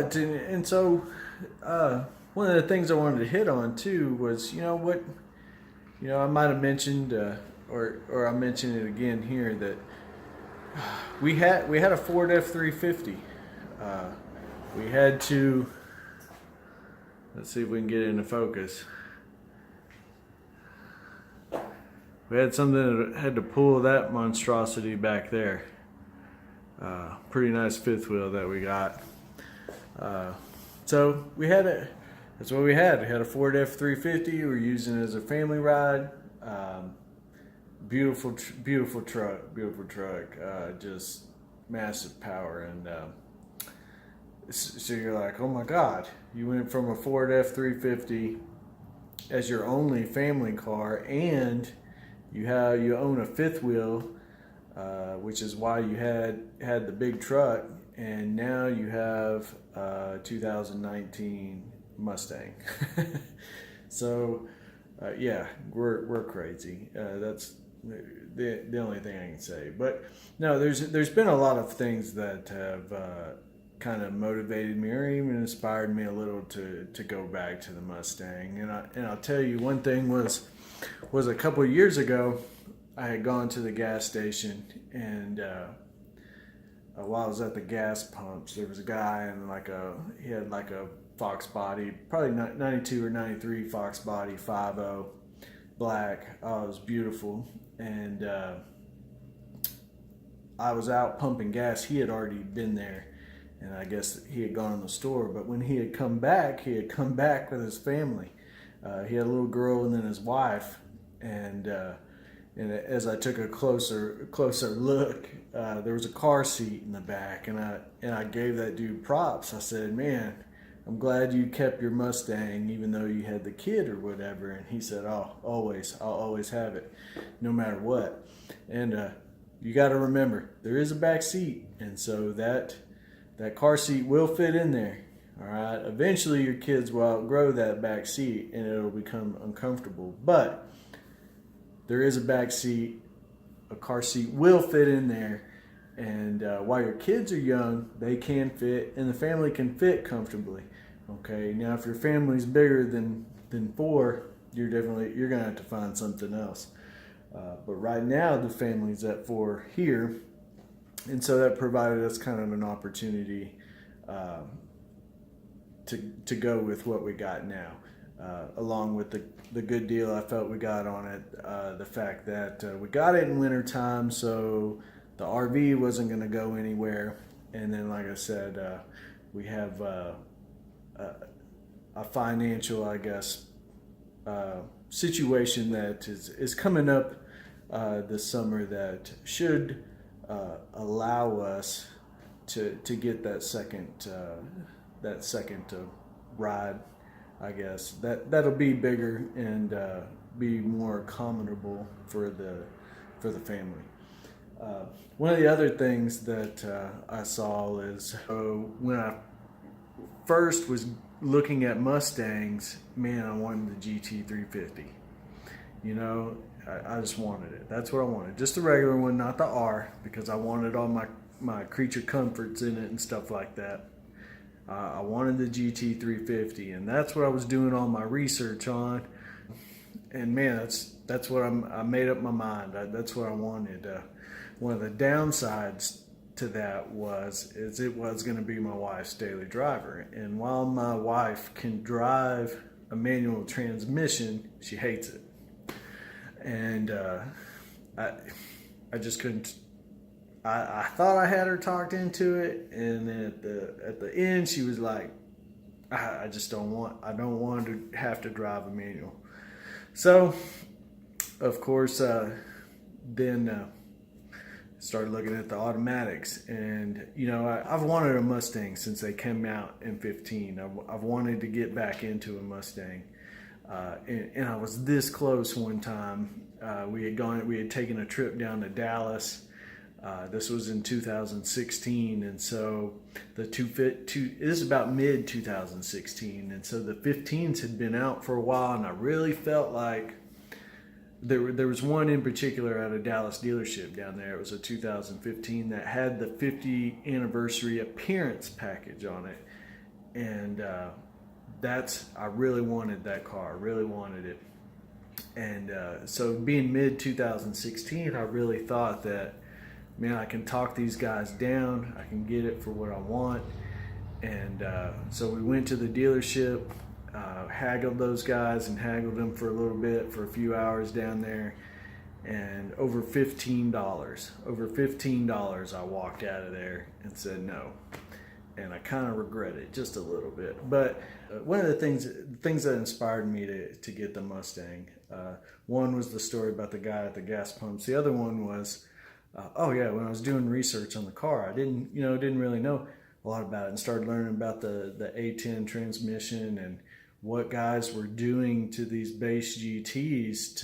Right, and so one of the things I wanted to hit on too was, I might have mentioned, or I mentioned it again here, that we had a Ford F-350. Uh, we had to, let's see if we can get it into focus. We had something that had to pull that monstrosity back there. Pretty nice fifth wheel that we got. So we had it. That's what we had. We had a Ford F-350. We were using it as a family ride. Beautiful truck. Just massive power. And so you're like, oh my God, you went from a Ford F-350 as your only family car, and you own a fifth wheel, which is why you had the big truck, and now you have a 2019 Mustang. So yeah, we're crazy. That's the only thing I can say. But no, there's been a lot of things that have kind of motivated me, or even inspired me a little to go back to the Mustang. And I'll tell you, one thing was a couple of years ago, I had gone to the gas station, and while I was at the gas pumps, there was a guy and he had like a Fox body, probably 92 or 93 Fox body 5.0 black. Oh, it was beautiful. And I was out pumping gas. He had already been there, and I guess he had gone in the store. But when he had come back with his family. He had a little girl and then his wife, and as I took a closer look, there was a car seat in the back, and I gave that dude props. I said, "Man, I'm glad you kept your Mustang even though you had the kid or whatever." And he said, "Oh, I'll always have it, no matter what." And you got to remember, there is a back seat, and so that car seat will fit in there. All right. Eventually, your kids will outgrow that back seat, and it'll become uncomfortable. But there is a back seat. A car seat will fit in there, and while your kids are young, they can fit, and the family can fit comfortably. Okay. Now, if your family's bigger than 4, you're gonna have to find something else. But right now, the family's at 4 here, and so that provided us kind of an opportunity. To go with what we got now, along with the good deal I felt we got on it, the fact that we got it in winter time, so the RV wasn't going to go anywhere, and then like I said, we have a financial, I guess, situation that is coming up this summer that should allow us to get that second ride, I guess. That'll be bigger and be more accommodable for the family. One of the other things that I saw is when I first was looking at Mustangs, man, I wanted the GT350. I just wanted it. That's what I wanted. Just the regular one, not the R, because I wanted all my creature comforts in it and stuff like that. I wanted the GT350, and that's what I was doing all my research on. And man, that's what I made up my mind. That's what I wanted. One of the downsides to that is it was going to be my wife's daily driver. And while my wife can drive a manual transmission, she hates it. And I just couldn't. I thought I had her talked into it, and then at the end she was like, I don't want to have to drive a manual. So of course then started looking at the automatics, and I've wanted a Mustang since they came out in 15. I've wanted to get back into a Mustang, and I was this close one time. We had taken a trip down to Dallas. This was in 2016, and so this is about mid 2016, and so the 15s had been out for a while, and I really felt like there was one in particular at a Dallas dealership down there. It was a 2015 that had the 50 anniversary appearance package on it, and I really wanted that car. I really wanted it. And so being mid 2016, I really thought that, man, I can talk these guys down. I can get it for what I want. And so we went to the dealership, haggled those guys and haggled them for a little bit, for a few hours down there. And over $15 I walked out of there and said no. And I kind of regret it just a little bit. But one of the things that inspired me to get the Mustang, one was the story about the guy at the gas pumps. The other one was, when I was doing research on the car, I didn't really know a lot about it, and started learning about the A10 transmission and what guys were doing to these base GTs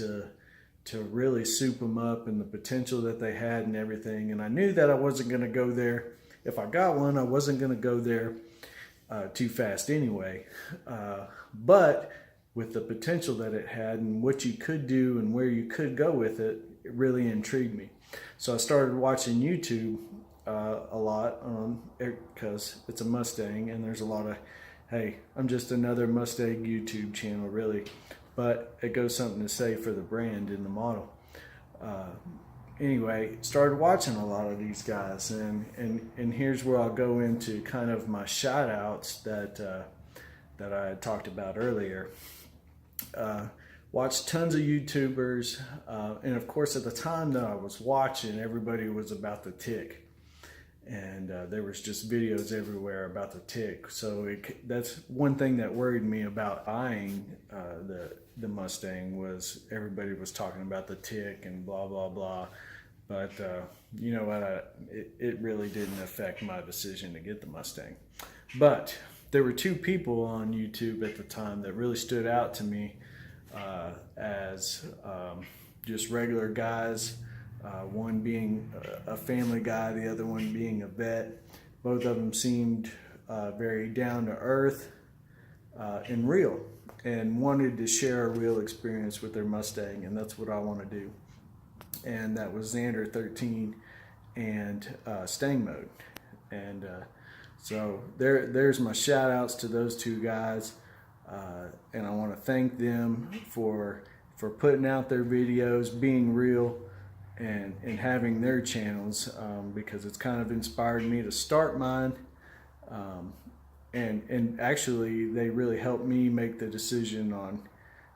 to really soup them up, and the potential that they had and everything. And I knew that I wasn't going to go there. If I got one, I wasn't going to go there too fast anyway. But with the potential that it had and what you could do and where you could go with it, it really intrigued me. So I started watching YouTube a lot, because it's a Mustang, and there's a lot of, hey, I'm just another Mustang YouTube channel, really. But it goes something to say for the brand and the model. Anyway, started watching a lot of these guys, and here's where I'll go into kind of my shout outs that I had talked about earlier. Watched tons of YouTubers, and of course at the time that I was watching, everybody was about the tick. And there was just videos everywhere about the tick. So that's one thing that worried me about buying the Mustang, was everybody was talking about the tick and blah, blah, blah. But you know what, it really didn't affect my decision to get the Mustang. But there were two people on YouTube at the time that really stood out to me as just regular guys. One being a family guy, the other one being a vet. Both of them seemed very down to earth and real, and wanted to share a real experience with their Mustang, and that's what I want to do. And that was Xander 13 and Stangmode. And so there's my shout outs to those two guys, and I want to thank them for putting out their videos, being real, and having their channels, because it's kind of inspired me to start mine, and actually they really helped me make the decision on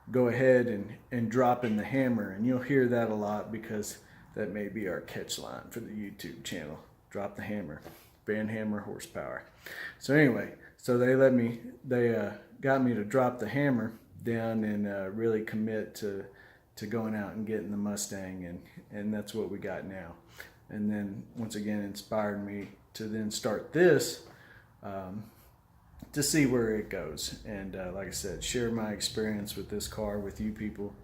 go ahead and dropping the hammer. And you'll hear that a lot, because that may be our catch line for the YouTube channel: drop the hammer, Vanhammer horsepower. So anyway, so they got me to drop the hammer down and really commit to going out and getting the Mustang, and that's what we got now. And then once again inspired me to then start this, to see where it goes. And like I said, share my experience with this car with you people,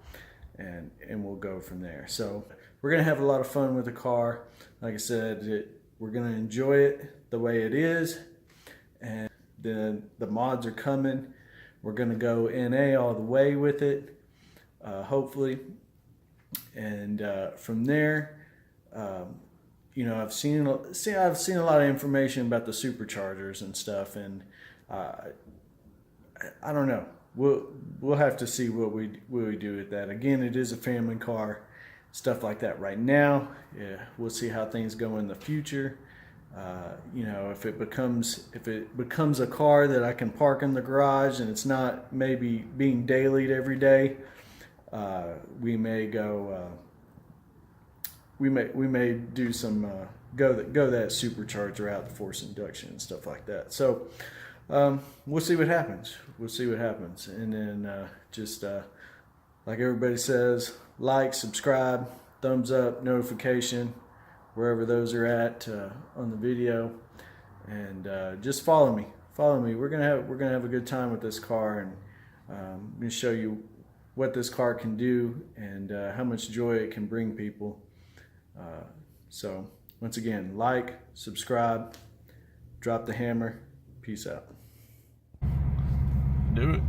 and we'll go from there. So we're gonna have a lot of fun with the car. Like I said, we're gonna enjoy it the way it is, and then the mods are coming. We're gonna go NA all the way with it. Hopefully, and from there, I've seen a lot of information about the superchargers and stuff, and I don't know. We'll have to see what we do with that. Again, it is a family car, stuff like that. Right now, yeah, we'll see how things go in the future. If it becomes a car that I can park in the garage, and it's not maybe being dailied every day, we may go. We may do some go that supercharger route, the force induction and stuff like that. So we'll see what happens. And then just like everybody says, like, subscribe, thumbs up, notification, wherever those are at on the video, and just follow me. We're gonna have a good time with this car, and I'm gonna show you what this car can do, and how much joy it can bring people. So once again, like, subscribe, drop the hammer. Peace out. Do it.